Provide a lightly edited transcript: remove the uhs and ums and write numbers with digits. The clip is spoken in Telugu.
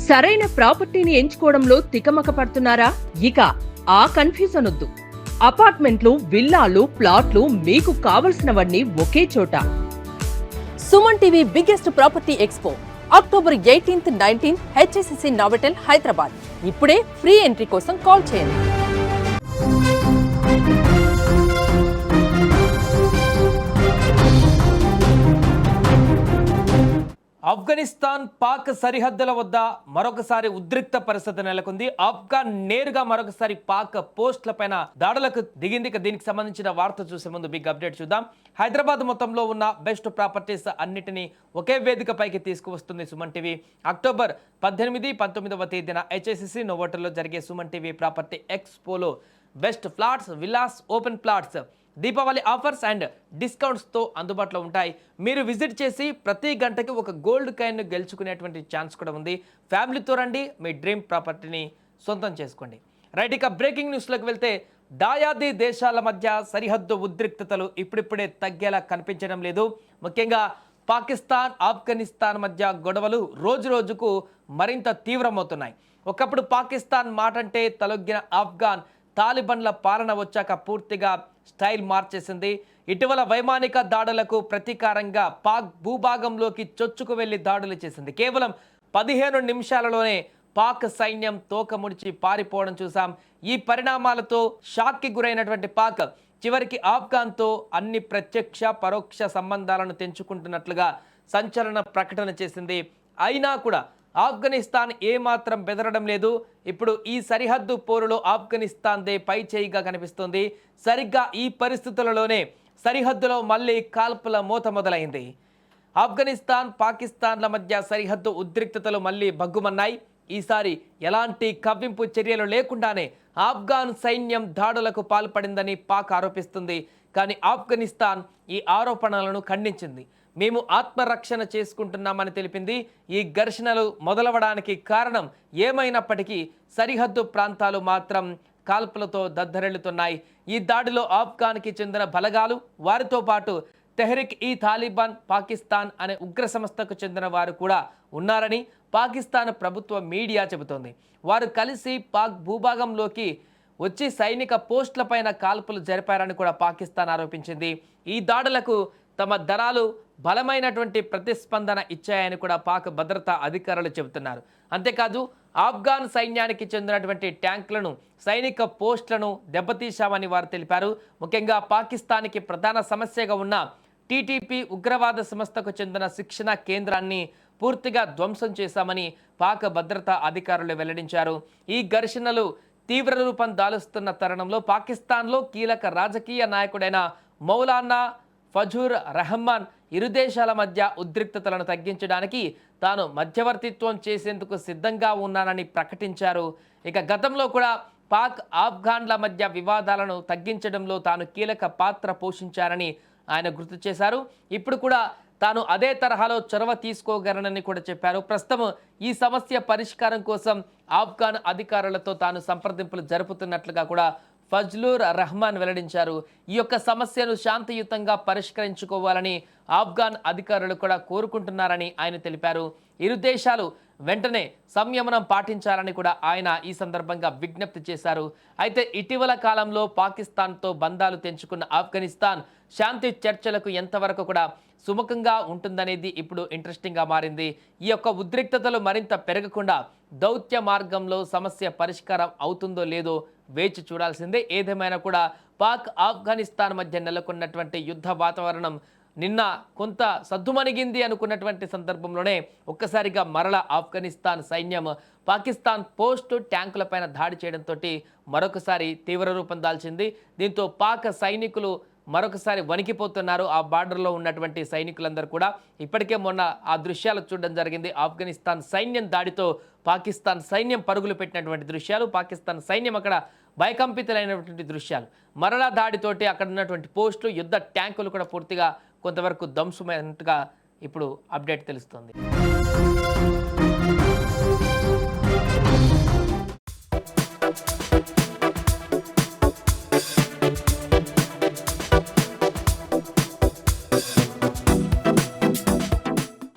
సరైన ప్రాపర్టీని ఎంచుకోవడంలో తికమక పడుతున్నారా? ఇక ఆ కన్ఫ్యూజన్ వద్దు. అపార్ట్మెంట్లు, విల్లాలు, ప్లాట్లు మీకు కావలసినవన్నీ ఒకే చోట. Suman TV biggest property expo October 18th, 19th HSCC నావటెల్ Hyderabad. ఇప్పుడే ఫ్రీ ఎంట్రీ కోసం కాల్ చేయండి. ఆఫ్ఘనిస్తాన్ పాక్ సరిహద్దుల వద్ద మరొకసారి ఉద్రిక్త పరిస్థితి నెలకొంది. ఆఫ్ఘాన్ నేరుగా మరొకసారి పాక్ పోస్టుల పైన దాడులకు దిగింది. దీనికి సంబంధించిన వార్త చూసే ముందు బిగ్ అప్డేట్ చూద్దాం. హైదరాబాద్ మొత్తంలో ఉన్న బెస్ట్ ప్రాపర్టీస్ అన్నిటినీ ఒకే వేదికపైకి తీసుకువస్తుంది సుమన్ టీవీ. అక్టోబర్ 18, 19వ తేదీన HSCC నోవోటల్లో జరిగే సుమన్ టీవీ ప్రాపర్టీ ఎక్స్పోలో best flats, villas, open plots, Deepavali offers and డిస్కౌంట్స్తో అందుబాటులో ఉంటాయి. మీరు విజిట్ చేసి ప్రతి గంటకి ఒక గోల్డ్ కాయిన్ గెలుచుకునేటువంటి ఛాన్స్ కూడా ఉంది. ఫ్యామిలీతో రండి, మీ డ్రీమ్ ప్రాపర్టీని సొంతం చేసుకోండి. రైట్, ఇక బ్రేకింగ్ న్యూస్లోకి వెళ్తే దాయాది దేశాల మధ్య సరిహద్దు ఉద్రిక్తతలు ఇప్పుడిప్పుడే తగ్గేలా కనిపించడం లేదు. ముఖ్యంగా పాకిస్తాన్, ఆఫ్ఘనిస్తాన్ మధ్య గొడవలు రోజు రోజుకు మరింత తీవ్రమవుతున్నాయి. ఒకప్పుడు పాకిస్తాన్ మాటంటే తలొగ్గిన ఆఫ్ఘాన్ తాలిబన్ల పాలన వచ్చాక పూర్తిగా స్టైల్ మార్చేసింది. ఇటీవల వైమానిక దాడులకు ప్రతీకారంగా పాక్ భూభాగంలోకి చొచ్చుకు వెళ్లి దాడులు చేసింది. కేవలం 15 నిమిషాలలోనే పాక్ సైన్యం తోక ముడిచి పారిపోవడం చూసాం. ఈ పరిణామాలతో షాక్కి గురైనటువంటి పాక్ చివరికి ఆఫ్ఘాన్తో అన్ని ప్రత్యక్ష పరోక్ష సంబంధాలను తెంచుకుంటున్నట్లుగా సంచలన ప్రకటన చేసింది. అయినా కూడా ఆఫ్ఘనిస్తాన్ ఏమాత్రం బెదరడం లేదు. ఇప్పుడు ఈ సరిహద్దు పోరులో ఆఫ్ఘనిస్తాన్దే పై చేయిగా కనిపిస్తుంది. సరిగ్గా ఈ పరిస్థితులలోనే సరిహద్దులో మళ్ళీ కాల్పుల మోత మొదలైంది. ఆఫ్ఘనిస్తాన్, పాకిస్తాన్ల మధ్య సరిహద్దు ఉద్రిక్తతలు మళ్ళీ భగ్గుమన్నాయి. ఈసారి ఎలాంటి కవ్వింపు చర్యలు లేకుండానే ఆఫ్ఘాన్ సైన్యం దాడులకు పాల్పడిందని పాక్ ఆరోపిస్తుంది. కానీ ఆఫ్ఘనిస్తాన్ ఈ ఆరోపణలను ఖండించింది. మేము ఆత్మరక్షణ చేసుకుంటున్నామని తెలిపింది. ఈ ఘర్షణలు మొదలవడానికి కారణం ఏమైనప్పటికీ సరిహద్దు ప్రాంతాలు మాత్రం కాల్పులతో దద్దరెళ్లుతున్నాయి. ఈ దాడిలో ఆఫ్ఘాన్కి చెందిన బలగాలు, వారితో పాటు తెహ్రిక్ ఈ తాలిబాన్ పాకిస్తాన్ అనే ఉగ్ర సంస్థకు చెందిన వారు కూడా ఉన్నారని పాకిస్తాన్ ప్రభుత్వ మీడియా చెబుతోంది. వారు కలిసి పాక్ భూభాగంలోకి వచ్చి సైనిక పోస్టులపైన కాల్పులు జరిపారని కూడా పాకిస్తాన్ ఆరోపించింది. ఈ దాడులకు తమ దళాలు బలమైనటువంటి ప్రతిస్పందన ఇచ్చాయని కూడా పాక్ భద్రతా అధికారులు చెబుతున్నారు. అంతేకాదు ఆఫ్ఘాన్ సైన్యానికి చెందినటువంటి ట్యాంకులను, సైనిక పోస్టులను దెబ్బతీశామని వారు తెలిపారు. ముఖ్యంగా పాకిస్తాన్కి ప్రధాన సమస్యగా ఉన్న TTP ఉగ్రవాద సంస్థకు చెందిన శిక్షణ కేంద్రాన్ని పూర్తిగా ధ్వంసం చేశామని పాక్ భద్రతా అధికారులు వెల్లడించారు. ఈ ఘర్షణలు తీవ్ర రూపం దాలుస్తున్న తరుణంలో పాకిస్తాన్లో కీలక రాజకీయ నాయకుడైన మౌలానా ఫజూర్ రెహమాన్ ఇరు దేశాల మధ్య ఉద్రిక్తతలను తగ్గించడానికి తాను మధ్యవర్తిత్వం చేసేందుకు సిద్ధంగా ఉన్నానని ప్రకటించారు. ఇక గతంలో కూడా పాక్, ఆఫ్ఘాన్ల మధ్య వివాదాలను తగ్గించడంలో తాను కీలక పాత్ర పోషించారని ఆయన గుర్తు చేశారు. ఇప్పుడు కూడా తాను అదే తరహాలో చొరవ తీసుకోగలనని కూడా చెప్పారు. ప్రస్తుతం ఈ సమస్య పరిష్కారం కోసం ఆఫ్ఘాన్ అధికారులతో తాను సంప్రదింపులు జరుపుతున్నట్లుగా కూడా ఫజ్లూర్ రెహమాన్ వెల్లడించారు. ఈ యొక్క సమస్యను శాంతియుతంగా పరిష్కరించుకోవాలని ఆఫ్ఘాన్ అధికారులు కూడా కోరుకుంటున్నారని ఆయన తెలిపారు. ఇరు దేశాలు వెంటనే సంయమనం పాటించాలని కూడా ఆయన ఈ సందర్భంగా విజ్ఞప్తి చేశారు. అయితే ఇటీవల కాలంలో పాకిస్తాన్తో బంధాలు తెంచుకున్న ఆఫ్ఘనిస్తాన్ శాంతి చర్చలకు ఎంతవరకు కూడా సుముఖంగా ఉంటుందనేది ఇప్పుడు ఇంట్రెస్టింగ్గా మారింది. ఈ యొక్క ఉద్రిక్తతలు మరింత పెరగకుండా దౌత్య మార్గంలో సమస్య పరిష్కారం అవుతుందో లేదో వేచి చూడాల్సిందే. ఏదేమైనా కూడా పాక్, ఆఫ్ఘనిస్తాన్ మధ్య నెలకొన్నటువంటి యుద్ధ వాతావరణం నిన్న కొంత సద్దుమణిగింది అనుకున్నటువంటి సందర్భంలోనే ఒక్కసారిగా మరల ఆఫ్ఘనిస్తాన్ సైన్యం పాకిస్తాన్ పోస్టు ట్యాంకులపైన దాడి చేయడంతో మరొకసారి తీవ్ర రూపం దాల్చింది. దీంతో పాక్ సైనికులు మరొకసారి వణికిపోతున్నారు. ఆ బార్డర్లో ఉన్నటువంటి సైనికులందరూ కూడా ఇప్పటికే మొన్న ఆ దృశ్యాలు చూడడం జరిగింది. ఆఫ్ఘనిస్తాన్ సైన్యం దాడితో పాకిస్తాన్ సైన్యం పరుగులు పెట్టినటువంటి దృశ్యాలు, పాకిస్తాన్ సైన్యం అక్కడ భయకంపితులైనటువంటి దృశ్యాలు. మరలా దాడితోటి అక్కడ ఉన్నటువంటి పోస్టులు, యుద్ధ ట్యాంకులు కూడా పూర్తిగా కొంతవరకు ధ్వంసమైనట్టుగా ఇప్పుడు అప్డేట్ తెలుస్తుంది.